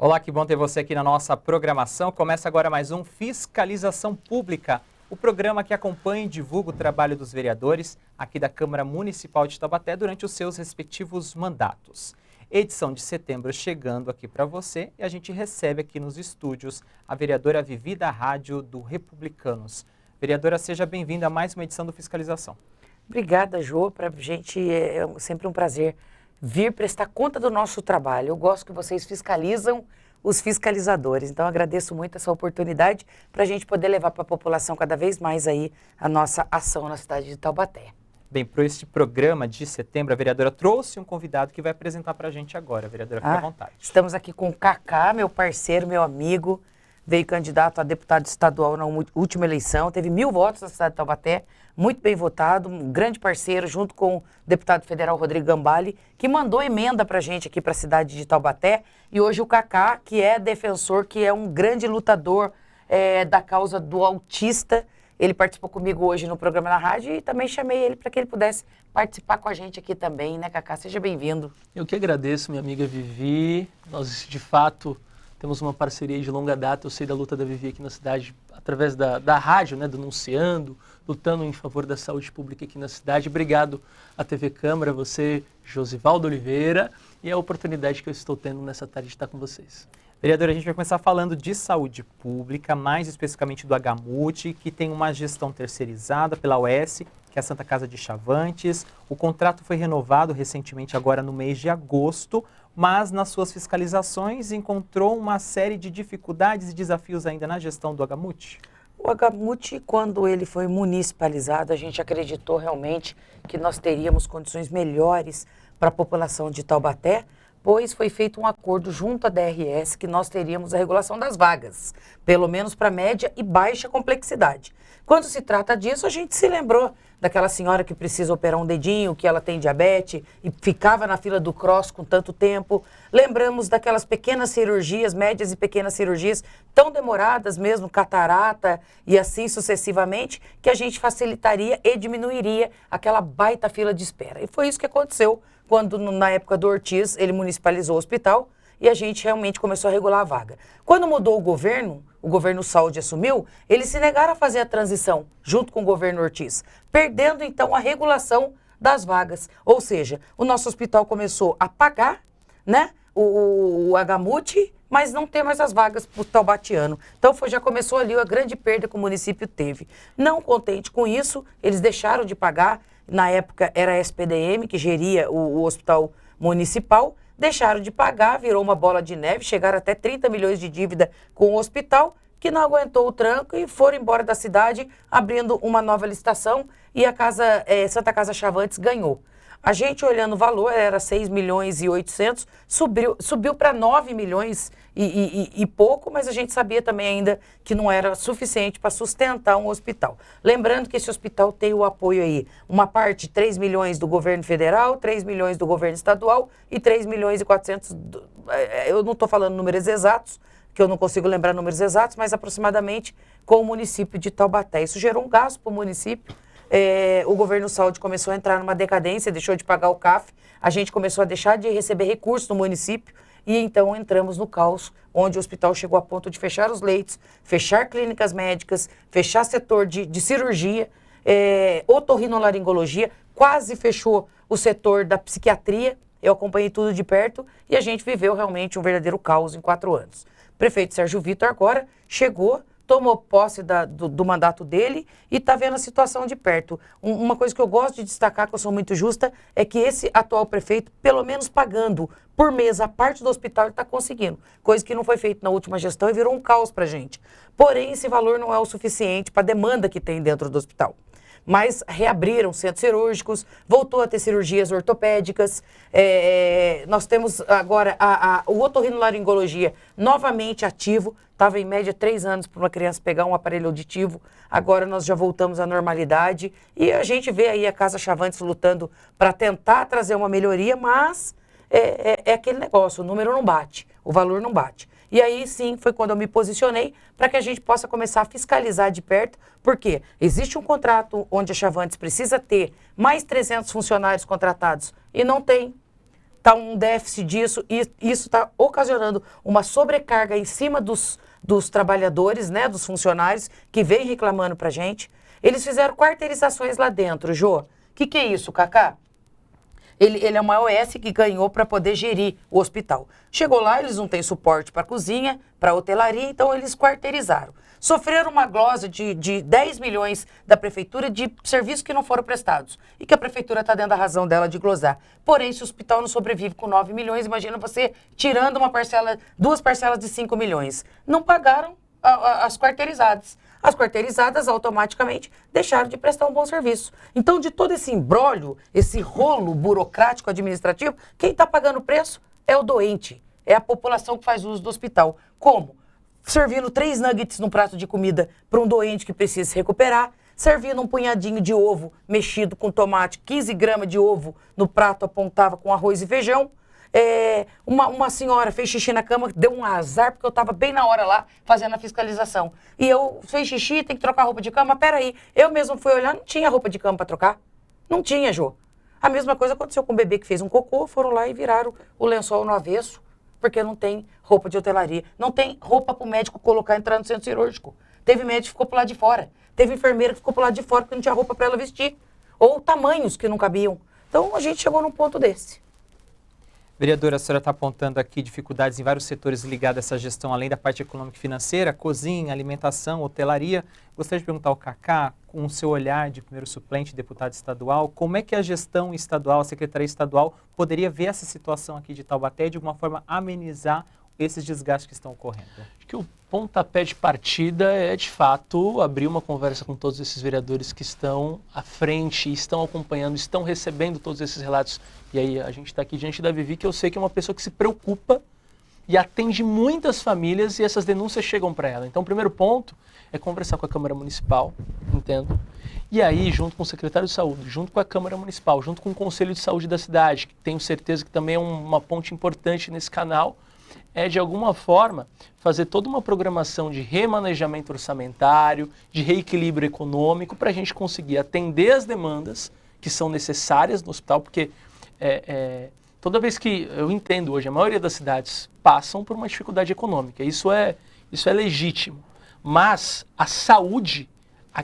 Olá, que bom ter você aqui na nossa programação. Começa agora mais um Fiscalização Pública, o programa que acompanha e divulga o trabalho dos vereadores aqui da Câmara Municipal de Taubaté durante os seus respectivos mandatos. Edição de setembro chegando aqui para você e a gente recebe aqui nos estúdios a vereadora Vivi da Rádio do Republicanos. Vereadora, seja bem-vinda a mais uma edição do Fiscalização. Obrigada, Jô. Para a gente é sempre um prazer vir prestar conta do nosso trabalho. Eu gosto que vocês fiscalizam os fiscalizadores. Então, agradeço muito essa oportunidade para a gente poder levar para a população cada vez mais aí a nossa ação na cidade de Taubaté. Bem, para este programa de setembro, a vereadora trouxe um convidado que vai apresentar para a gente agora. Vereadora, fique à vontade. Estamos aqui com o Cacá, meu parceiro, meu amigo. Veio candidato a deputado estadual na última eleição, teve 1000 votos na cidade de Taubaté, muito bem votado, um grande parceiro, junto com o deputado federal Rodrigo Gambale, que mandou emenda para a gente aqui para a cidade de Taubaté. E hoje o Cacá, que é defensor, que é um grande lutador da causa do autista, ele participou comigo hoje no programa na rádio e também chamei ele para que ele pudesse participar com a gente aqui também, né, Cacá? Seja bem-vindo. Eu que agradeço, minha amiga Vivi. Nós, de fato, temos uma parceria de longa data. Eu sei da luta da Vivi aqui na cidade, através da rádio, né, denunciando, lutando em favor da saúde pública aqui na cidade. Obrigado à TV Câmara, você, Josivaldo Oliveira, e a oportunidade que eu estou tendo nessa tarde de estar com vocês. Vereadora, a gente vai começar falando de saúde pública, mais especificamente do HMUT, que tem uma gestão terceirizada pela UES, que é a Santa Casa de Chavantes. O contrato foi renovado recentemente, agora no mês de agosto, mas nas suas fiscalizações encontrou uma série de dificuldades e desafios ainda na gestão do HMUT? O HMUT, quando ele foi municipalizado, a gente acreditou realmente que nós teríamos condições melhores para a população de Taubaté, pois foi feito um acordo junto à DRS que nós teríamos a regulação das vagas, pelo menos para média e baixa complexidade. Quando se trata disso, a gente se lembrou daquela senhora que precisa operar um dedinho, que ela tem diabetes e ficava na fila do cross com tanto tempo. Lembramos daquelas pequenas cirurgias, médias e pequenas cirurgias, tão demoradas mesmo, catarata e assim sucessivamente, que a gente facilitaria e diminuiria aquela baita fila de espera. E foi isso que aconteceu quando, na época do Ortiz, ele municipalizou o hospital e a gente realmente começou a regular a vaga. Quando mudou o governo Saúde assumiu, eles se negaram a fazer a transição junto com o governo Ortiz, perdendo então a regulação das vagas. Ou seja, o nosso hospital começou a pagar, né, o HMUT, mas não ter mais as vagas para o taubatiano. Então já começou ali a grande perda que o município teve. Não contente com isso, eles deixaram de pagar. Na época era a SPDM que geria o hospital municipal, deixaram de pagar, virou uma bola de neve, chegaram até 30 milhões de dívida com o hospital, que não aguentou o tranco e foram embora da cidade, abrindo uma nova licitação e a Santa Casa Chavantes ganhou. A gente olhando o valor, era 6 milhões e 800, subiu para 9 milhões e pouco, mas a gente sabia também ainda que não era suficiente para sustentar um hospital. Lembrando que esse hospital tem o apoio aí, uma parte 3 milhões do governo federal, 3 milhões do governo estadual e 3 milhões e 400, eu não estou falando números exatos, que eu não consigo lembrar números exatos, mas aproximadamente com o município de Taubaté. Isso gerou um gasto para o município. O governo Saúde começou a entrar numa decadência, deixou de pagar o CAF, a gente começou a deixar de receber recursos do município e então entramos no caos, onde o hospital chegou a ponto de fechar os leitos, fechar clínicas médicas, fechar setor de cirurgia, otorrinolaringologia, quase fechou o setor da psiquiatria. Eu acompanhei tudo de perto e a gente viveu realmente um verdadeiro caos em 4 anos. O prefeito Sérgio Vitor agora chegou, tomou posse do mandato dele e está vendo a situação de perto. Uma coisa que eu gosto de destacar, que eu sou muito justa, é que esse atual prefeito, pelo menos pagando por mês a parte do hospital, ele está conseguindo. Coisa que não foi feita na última gestão e virou um caos para a gente. Porém, esse valor não é o suficiente para a demanda que tem dentro do hospital. Mas reabriram centros cirúrgicos, voltou a ter cirurgias ortopédicas, nós temos agora o otorrinolaringologia novamente ativo, estava em média 3 anos para uma criança pegar um aparelho auditivo, agora nós já voltamos à normalidade e a gente vê aí a Casa Chavantes lutando para tentar trazer uma melhoria, mas é aquele negócio, o número não bate, o valor não bate. E aí sim foi quando eu me posicionei para que a gente possa começar a fiscalizar de perto, porque existe um contrato onde a Chavantes precisa ter mais 300 funcionários contratados e não tem. está um déficit disso, e isso está ocasionando uma sobrecarga em cima dos trabalhadores, né, dos funcionários, que vêm reclamando para a gente. Eles fizeram quarteirizações lá dentro, Jô. O que é isso, Cacá? Ele é uma OS que ganhou para poder gerir o hospital. Chegou lá, eles não têm suporte para cozinha, para hotelaria, então eles quarteirizaram. Sofreram uma glosa de 10 milhões da prefeitura de serviços que não foram prestados. E que a prefeitura está dando a razão dela de glosar. Porém, se o hospital não sobrevive com 9 milhões, imagina você tirando duas parcelas de 5 milhões. Não pagaram as quarteirizadas. As quarteirizadas automaticamente deixaram de prestar um bom serviço. Então, de todo esse imbróglio, esse rolo burocrático administrativo, quem está pagando o preço é o doente, é a população que faz uso do hospital. Como? Servindo 3 nuggets num prato de comida para um doente que precisa se recuperar, servindo um punhadinho de ovo mexido com tomate, 15 gramas de ovo no prato apontava com arroz e feijão. Uma senhora fez xixi na cama, deu um azar, porque eu estava bem na hora lá fazendo a fiscalização. E eu fez xixi, tem que trocar roupa de cama, peraí. Eu mesmo fui olhar, não tinha roupa de cama para trocar. Não tinha, Jô. A mesma coisa aconteceu com o bebê que fez um cocô, foram lá e viraram o lençol no avesso, porque não tem roupa de hotelaria. Não tem roupa para o médico colocar entrar no centro cirúrgico. Teve médico que ficou pro lado de fora. Teve enfermeira que ficou pro lado de fora porque não tinha roupa para ela vestir. Ou tamanhos que não cabiam. Então a gente chegou num ponto desse. Vereadora, a senhora está apontando aqui dificuldades em vários setores ligados a essa gestão, além da parte econômica e financeira, cozinha, alimentação, hotelaria. Gostaria de perguntar ao Cacá, com o seu olhar de primeiro suplente, deputado estadual, como é que a gestão estadual, a Secretaria Estadual, poderia ver essa situação aqui de Taubaté e de alguma forma amenizar esses desgastes que estão ocorrendo? Acho que o pontapé de partida é, de fato, abrir uma conversa com todos esses vereadores que estão à frente, estão acompanhando, estão recebendo todos esses relatos. E aí a gente está aqui diante da Vivi, que eu sei que é uma pessoa que se preocupa e atende muitas famílias e essas denúncias chegam para ela. Então o primeiro ponto é conversar com a Câmara Municipal, entendo? E aí, junto com o secretário de Saúde, junto com a Câmara Municipal, junto com o Conselho de Saúde da cidade, que tenho certeza que também é uma ponte importante nesse canal, é, de alguma forma, fazer toda uma programação de remanejamento orçamentário, de reequilíbrio econômico, para a gente conseguir atender as demandas que são necessárias no hospital, porque toda vez que eu entendo hoje, a maioria das cidades passam por uma dificuldade econômica, isso é legítimo, mas a saúde,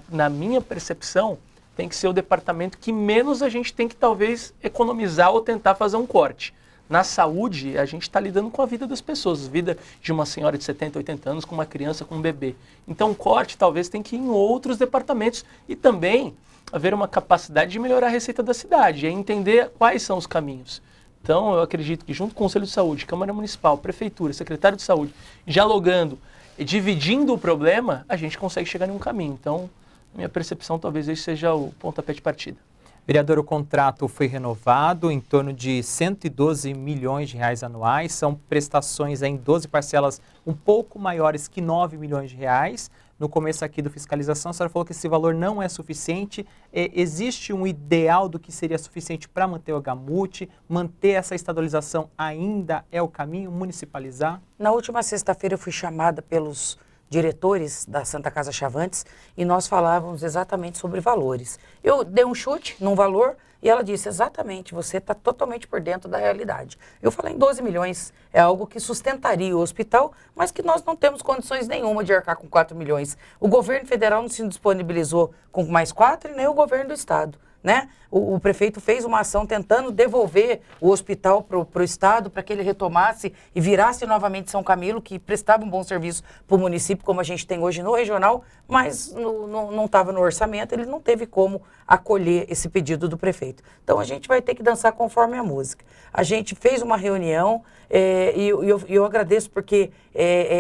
na minha percepção, tem que ser o departamento que menos a gente tem que talvez economizar ou tentar fazer um corte. Na saúde, a gente está lidando com a vida das pessoas, a vida de uma senhora de 70, 80 anos, com uma criança, com um bebê. Então, o corte talvez tem que ir em outros departamentos e também haver uma capacidade de melhorar a receita da cidade, é entender quais são os caminhos. Então, eu acredito que junto com o Conselho de Saúde, Câmara Municipal, Prefeitura, Secretário de Saúde, dialogando e dividindo o problema, a gente consegue chegar em um caminho. Então, minha percepção, talvez esse seja o pontapé de partida. Vereador, o contrato foi renovado em torno de 112 milhões de reais anuais, são prestações em 12 parcelas um pouco maiores que 9 milhões de reais. No começo aqui do fiscalização, a senhora falou que esse valor não é suficiente. Existe um ideal do que seria suficiente para manter o HMUT? Manter essa estadualização ainda é o caminho? Municipalizar? Na última sexta-feira eu fui chamada pelos diretores da Santa Casa Chavantes e nós falávamos exatamente sobre valores. Eu dei um chute num valor e ela disse, exatamente, você está totalmente por dentro da realidade. Eu falei em 12 milhões, é algo que sustentaria o hospital, mas que nós não temos condições nenhuma de arcar com 4 milhões. O governo federal não se disponibilizou com mais 4 e nem o governo do estado. Né? O prefeito fez uma ação tentando devolver o hospital para o estado, para que ele retomasse e virasse novamente São Camilo, que prestava um bom serviço para o município, como a gente tem hoje no regional, mas não estava no orçamento, ele não teve como acolher esse pedido do prefeito. Então a gente vai ter que dançar conforme a música. A gente fez uma reunião e eu agradeço porque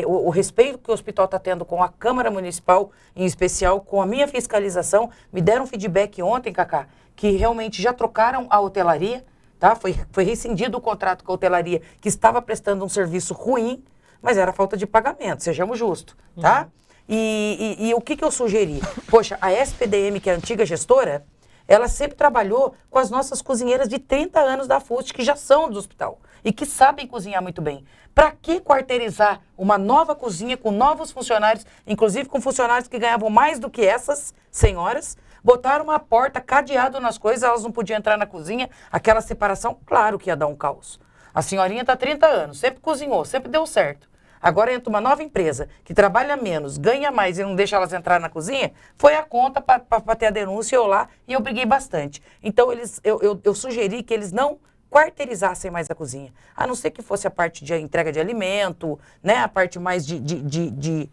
o respeito que o hospital está tendo com a Câmara Municipal, em especial com a minha fiscalização, me deram feedback ontem, Cacá, que realmente já trocaram a hotelaria, tá? Foi rescindido o contrato com a hotelaria, que estava prestando um serviço ruim, mas era falta de pagamento, sejamos justos, tá? E o que eu sugeri? Poxa, a SPDM, que é a antiga gestora, ela sempre trabalhou com as nossas cozinheiras de 30 anos da FUST, que já são do hospital e que sabem cozinhar muito bem. Para que quarteirizar uma nova cozinha com novos funcionários, inclusive com funcionários que ganhavam mais do que essas senhoras? Botaram uma porta, cadeado nas coisas, elas não podiam entrar na cozinha, aquela separação, claro que ia dar um caos. A senhorinha está há 30 anos, sempre cozinhou, sempre deu certo. Agora entra uma nova empresa que trabalha menos, ganha mais e não deixa elas entrar na cozinha, foi a conta para ter a denúncia, eu lá, e eu briguei bastante. Então, eu sugeri que eles não quarteirizassem mais a cozinha. A não ser que fosse a parte de entrega de alimento, né, a parte mais de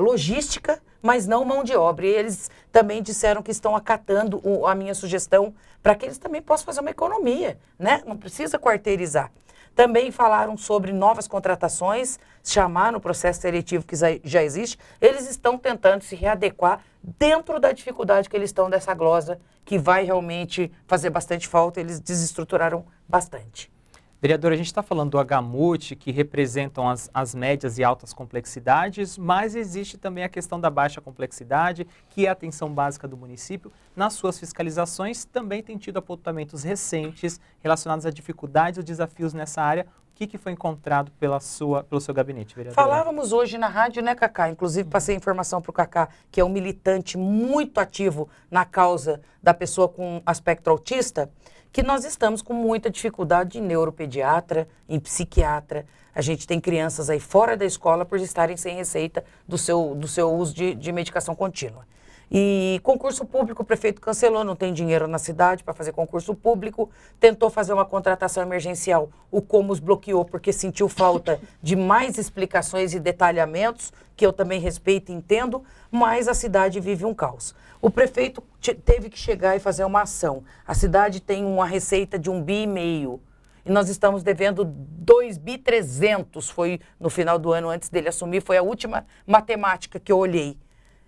logística, mas não mão de obra. E eles também disseram que estão acatando a minha sugestão para que eles também possam fazer uma economia, né? Não precisa quarteirizar. Também falaram sobre novas contratações, chamar no processo seletivo que já existe. Eles estão tentando se readequar dentro da dificuldade que eles estão dessa glosa, que vai realmente fazer bastante falta. Eles desestruturaram bastante. Vereador, a gente está falando do HMUT, que representam as médias e altas complexidades, mas existe também a questão da baixa complexidade, que é a atenção básica do município. Nas suas fiscalizações, também tem tido apontamentos recentes relacionados a dificuldades e desafios nessa área. O que foi encontrado pelo seu gabinete, vereador? Falávamos hoje na rádio, né, Cacá? Inclusive, passei informação para o Cacá, que é um militante muito ativo na causa da pessoa com aspecto autista, que nós estamos com muita dificuldade em neuropediatra, em psiquiatra. A gente tem crianças aí fora da escola por estarem sem receita do seu uso de medicação contínua. E concurso público, o prefeito cancelou, não tem dinheiro na cidade para fazer concurso público, tentou fazer uma contratação emergencial, o Comus bloqueou porque sentiu falta de mais explicações e detalhamentos, que eu também respeito e entendo, mas a cidade vive um caos. O prefeito teve que chegar e fazer uma ação. A cidade tem uma receita de 1,5 bi, e nós estamos devendo 2,3 bi, foi no final do ano, antes dele assumir, foi a última matemática que eu olhei.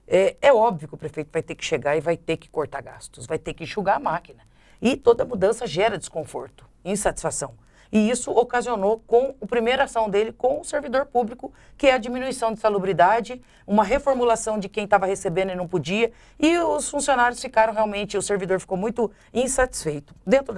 É óbvio que o prefeito vai ter que chegar e vai ter que cortar gastos, vai ter que enxugar a máquina. E toda mudança gera desconforto, insatisfação. E isso ocasionou com a primeira ação dele com o servidor público, que é a diminuição de salubridade, uma reformulação de quem estava recebendo e não podia, e os funcionários ficaram realmente, o servidor ficou muito insatisfeito. Dentro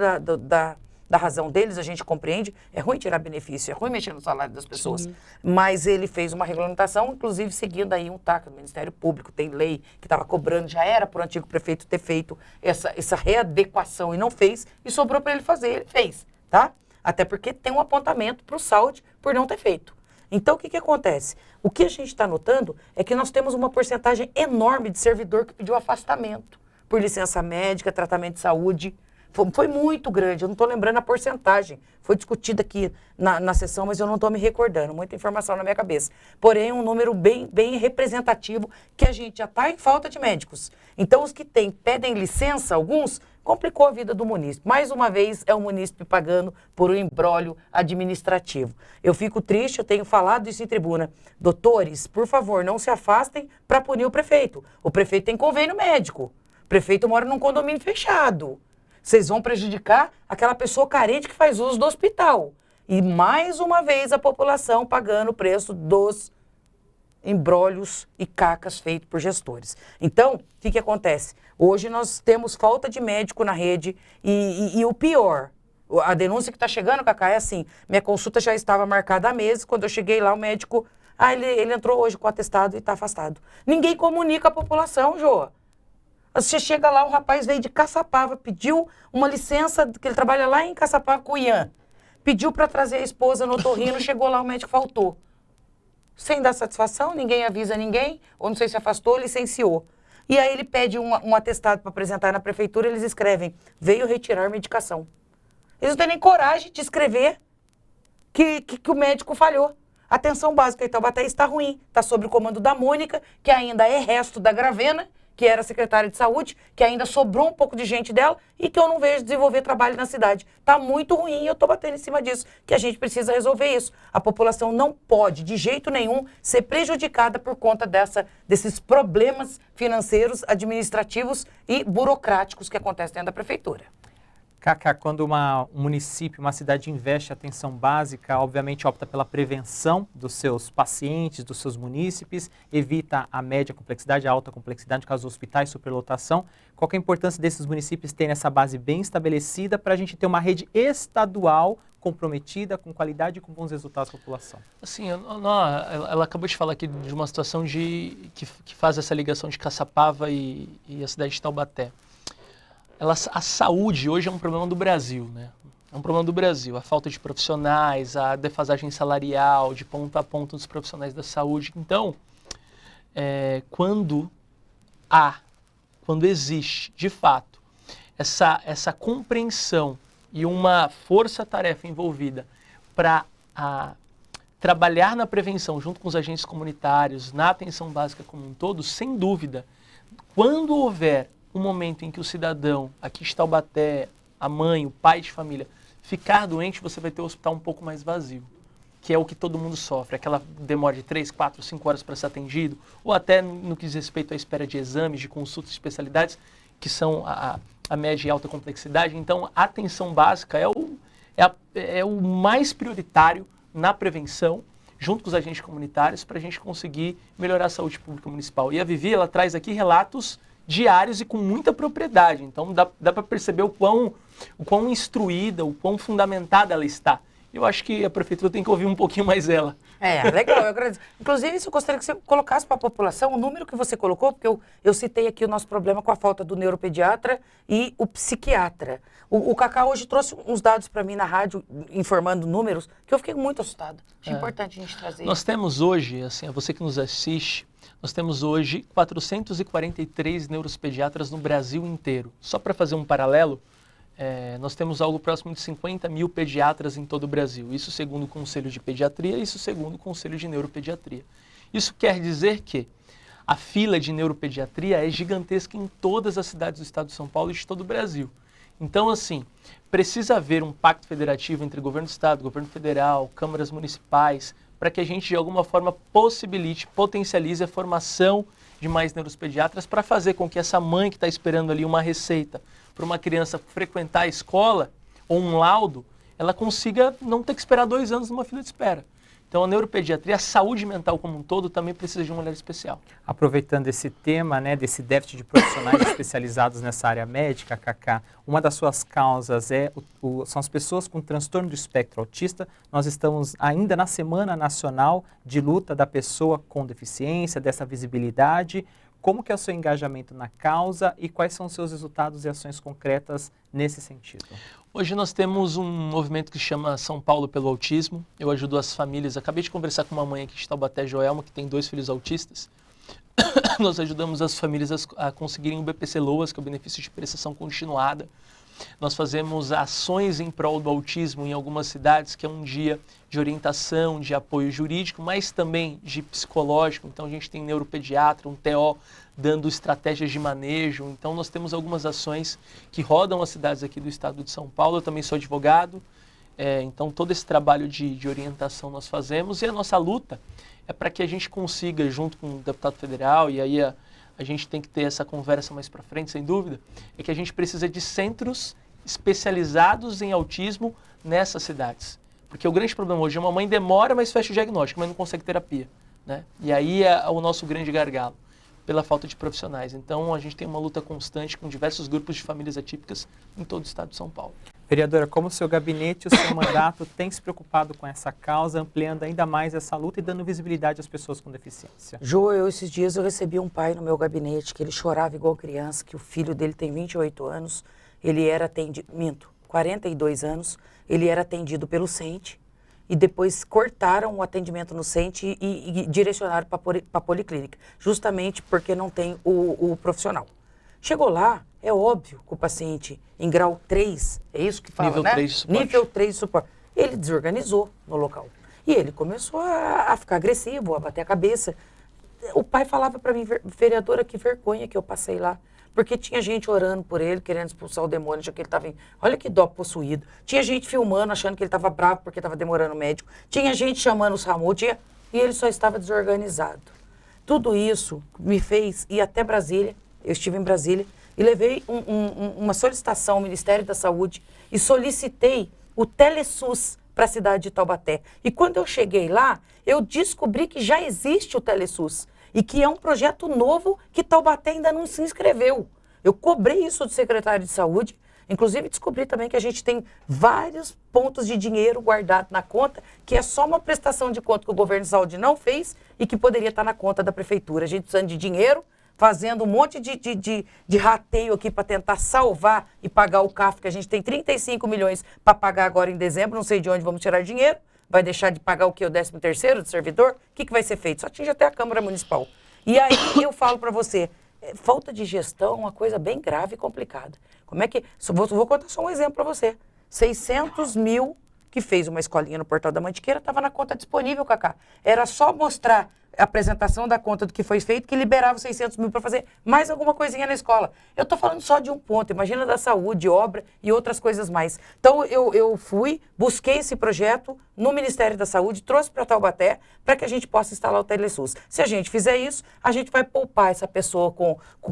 da razão deles, a gente compreende, é ruim tirar benefício, é ruim mexer no salário das pessoas. Sim. Mas ele fez uma regulamentação, inclusive seguindo aí um TAC do Ministério Público, tem lei que estava cobrando, já era para o antigo prefeito ter feito essa readequação e não fez, e sobrou para ele fazer, ele fez, tá? Até porque tem um apontamento para o SAUD por não ter feito. Então, o que acontece? O que a gente está notando é que nós temos uma porcentagem enorme de servidor que pediu afastamento por licença médica, tratamento de saúde. Foi muito grande, eu não estou lembrando a porcentagem. Foi discutida aqui na sessão, mas eu não estou me recordando. Muita informação na minha cabeça. Porém, um número bem representativo, que a gente já está em falta de médicos. Então, os que pedem licença, alguns, complicou a vida do munícipe. Mais uma vez, é o munícipe pagando por um imbróglio administrativo. Eu fico triste, eu tenho falado isso em tribuna. Doutores, por favor, não se afastem para punir o prefeito. O prefeito tem convênio médico. O prefeito mora num condomínio fechado. Vocês vão prejudicar aquela pessoa carente que faz uso do hospital. E mais uma vez a população pagando o preço dos embrólios e cacas feitos por gestores. Então, o que acontece? Hoje nós temos falta de médico na rede e o pior, a denúncia que está chegando, Cacá, é assim, minha consulta já estava marcada há meses, quando eu cheguei lá o médico, ele entrou hoje com o atestado e está afastado. Ninguém comunica a população, Joa. Você chega lá, o rapaz veio de Caçapava, pediu uma licença, que ele trabalha lá em Caçapava com o Ian. Pediu para trazer a esposa no otorrino, chegou lá, o médico faltou. Sem dar satisfação, ninguém avisa ninguém, ou não sei se afastou, licenciou. E aí ele pede um atestado para apresentar na prefeitura, eles escrevem, veio retirar medicação. Eles não têm nem coragem de escrever que o médico falhou. A atenção básica em Taubaté está ruim, está sob o comando da Mônica, que ainda é resto da Gravena, que era secretária de saúde, que ainda sobrou um pouco de gente dela e que eu não vejo desenvolver trabalho na cidade. Está muito ruim e eu estou batendo em cima disso, que a gente precisa resolver isso. A população não pode, de jeito nenhum, ser prejudicada por conta desses problemas financeiros, administrativos e burocráticos que acontecem dentro da prefeitura. Cacá, quando um município, uma cidade investe em atenção básica, obviamente opta pela prevenção dos seus pacientes, dos seus munícipes, evita a média complexidade, a alta complexidade, no caso dos hospitais, superlotação. Qual que é a importância desses municípios terem essa base bem estabelecida para a gente ter uma rede estadual comprometida, com qualidade e com bons resultados para a população? Assim, ela acabou de falar aqui de uma situação que faz essa ligação de Caçapava e a cidade de Taubaté. A saúde hoje é um problema do Brasil, né? É um problema do Brasil. A falta de profissionais, a defasagem salarial, de ponta a ponta dos profissionais da saúde. Então, quando existe, de fato, essa compreensão e uma força-tarefa envolvida para trabalhar na prevenção junto com os agentes comunitários, na atenção básica como um todo, sem dúvida, quando houver um momento em que o cidadão, aqui em Taubaté, a mãe, o pai de família, ficar doente, você vai ter o hospital um pouco mais vazio, que é o que todo mundo sofre. Aquela demora de 3, 4, 5 horas para ser atendido, ou até no que diz respeito à espera de exames, de consultas de especialidades, que são a média e alta complexidade. Então, a atenção básica é o mais prioritário na prevenção, junto com os agentes comunitários, para a gente conseguir melhorar a saúde pública municipal. E a Vivi, ela traz aqui relatos diários e com muita propriedade. Então, dá para perceber o quão instruída, o quão fundamentada ela está. Eu acho que a prefeitura tem que ouvir um pouquinho mais ela. Legal, eu agradeço. Inclusive, eu gostaria que você colocasse para a população o número que você colocou, porque eu citei aqui o nosso problema com a falta do neuropediatra e o psiquiatra. O Cacá hoje trouxe uns dados para mim na rádio, informando números, que eu fiquei muito assustado. Acho importante a gente trazer isso. Nós temos hoje, assim, você que nos assiste, nós temos hoje 443 neuropediatras no Brasil inteiro. Só para fazer um paralelo, nós temos algo próximo de 50 mil pediatras em todo o Brasil. Isso segundo o Conselho de Pediatria, isso segundo o Conselho de Neuropediatria. Isso quer dizer que a fila de neuropediatria é gigantesca em todas as cidades do estado de São Paulo e de todo o Brasil. Então, assim, precisa haver um pacto federativo entre governo do estado, governo federal, câmaras municipais, para que a gente, de alguma forma, potencialize a formação de mais neuropediatras para fazer com que essa mãe que está esperando ali uma receita para uma criança frequentar a escola ou um laudo, ela consiga não ter que esperar 2 anos numa fila de espera. Então, a neuropediatria, a saúde mental como um todo, também precisa de um olhar especial. Aproveitando esse tema, né, desse déficit de profissionais especializados nessa área médica, Cacá, uma das suas causas são as pessoas com transtorno do espectro autista. Nós estamos ainda na Semana Nacional de Luta da Pessoa com Deficiência, dessa visibilidade. Como que é o seu engajamento na causa e quais são os seus resultados e ações concretas nesse sentido? Hoje nós temos um movimento que chama São Paulo pelo Autismo. Eu ajudo as famílias. Acabei de conversar com uma mãe aqui de Taubaté, Joelma, que tem 2 filhos autistas. Nós ajudamos as famílias a conseguirem o BPC-LOAS, que é o benefício de prestação continuada. Nós fazemos ações em prol do autismo em algumas cidades, que é um dia de orientação, de apoio jurídico, mas também de psicológico. Então a gente tem neuropediatra, um TO, dando estratégias de manejo. Então nós temos algumas ações que rodam as cidades aqui do estado de São Paulo. Eu também sou advogado, então todo esse trabalho de orientação nós fazemos. E a nossa luta é para que a gente consiga, junto com o deputado federal, e aí a gente tem que ter essa conversa mais para frente, sem dúvida, é que a gente precisa de centros especializados em autismo nessas cidades. Porque o grande problema hoje é uma mãe demora, mas fecha o diagnóstico, mas não consegue terapia, né? E aí é o nosso grande gargalo, pela falta de profissionais. Então, a gente tem uma luta constante com diversos grupos de famílias atípicas em todo o estado de São Paulo. Vereadora, como o seu gabinete e o seu mandato tem se preocupado com essa causa, ampliando ainda mais essa luta e dando visibilidade às pessoas com deficiência? Esses dias eu recebi um pai no meu gabinete que ele chorava igual criança, que o filho dele tem 28 anos, ele era atendido, 42 anos, ele era atendido pelo CENTE e depois cortaram o atendimento no CENTE e direcionaram para a policlínica, justamente porque não tem o profissional. Chegou lá, é óbvio que o paciente em grau 3, é isso que fala, nível né? 3 de suporte. Nível 3 de suporte. Ele desorganizou no local. E ele começou a ficar agressivo, a bater a cabeça. O pai falava para mim, vereadora, que vergonha que eu passei lá. Porque tinha gente orando por ele, querendo expulsar o demônio, já que ele estava... Olha que dó possuído. Tinha gente filmando, achando que ele estava bravo porque estava demorando o médico. Tinha gente chamando o SAMU, e ele só estava desorganizado. Tudo isso me fez ir até Brasília. Eu estive em Brasília e levei uma solicitação ao Ministério da Saúde e solicitei o TeleSUS para a cidade de Taubaté. E quando eu cheguei lá, eu descobri que já existe o TeleSUS e que é um projeto novo que Taubaté ainda não se inscreveu. Eu cobrei isso do secretário de Saúde, inclusive descobri também que a gente tem vários pontos de dinheiro guardado na conta, que é só uma prestação de conta que o governo de saúde não fez e que poderia estar na conta da prefeitura. A gente precisa de dinheiro fazendo um monte de rateio aqui para tentar salvar e pagar o CAF, que a gente tem 35 milhões para pagar agora em dezembro, não sei de onde vamos tirar dinheiro, vai deixar de pagar o quê? O 13º do servidor? O que vai ser feito? Só atinge até a Câmara Municipal. E aí eu falo para você, falta de gestão é uma coisa bem grave e complicada. Como é que... Vou contar só um exemplo para você. 600 mil que fez uma escolinha no Portal da Mantiqueira, estava na conta disponível, Cacá. Era só mostrar a apresentação da conta do que foi feito, que liberava 600 mil para fazer mais alguma coisinha na escola. Eu estou falando só de um ponto, imagina da saúde, obra e outras coisas mais. Então, eu busquei esse projeto no Ministério da Saúde, trouxe para Taubaté, para que a gente possa instalar o Telesus. Se a gente fizer isso, a gente vai poupar essa pessoa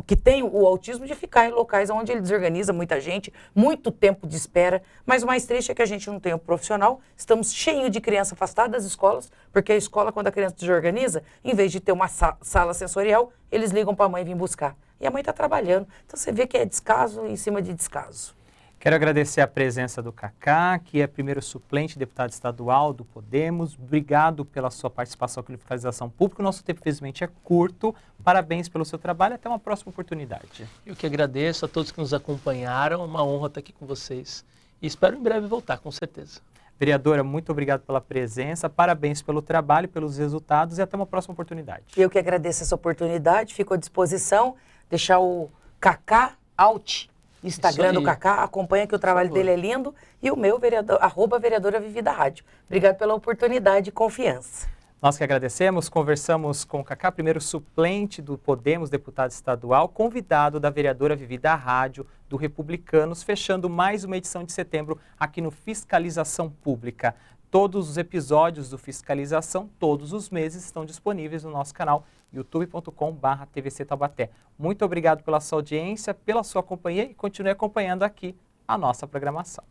que tem o autismo de ficar em locais onde ele desorganiza muita gente, muito tempo de espera, mas o mais triste é que a gente não tem um profissional, estamos cheios de criança afastada das escolas, porque a escola, quando a criança desorganiza, em vez de ter uma sala sensorial, eles ligam para a mãe vir buscar. E a mãe está trabalhando. Então você vê que é descaso em cima de descaso. Quero agradecer a presença do Cacá, que é primeiro suplente deputado estadual do Podemos. Obrigado pela sua participação aqui no Fiscalização Pública. O nosso tempo, infelizmente, é curto. Parabéns pelo seu trabalho. Até uma próxima oportunidade. Eu que agradeço a todos que nos acompanharam. Uma honra estar aqui com vocês. E espero em breve voltar, com certeza. Vereadora, muito obrigado pela presença. Parabéns pelo trabalho, pelos resultados e até uma próxima oportunidade. Eu que agradeço essa oportunidade. Fico à disposição. Deixar o Cacá Out. Instagram do Cacá, acompanha que o trabalho dele é lindo, e o meu, @vereadora Vivi da Rádio. Obrigado pela oportunidade e confiança. Nós que agradecemos, conversamos com o Cacá, primeiro suplente do Podemos, deputado estadual, convidado da vereadora Vivi da Rádio, do Republicanos, fechando mais uma edição de setembro aqui no Fiscalização Pública. Todos os episódios do Fiscalização, todos os meses, estão disponíveis no nosso canal youtube.com/TVC Taubaté. Muito obrigado pela sua audiência, pela sua companhia e continue acompanhando aqui a nossa programação.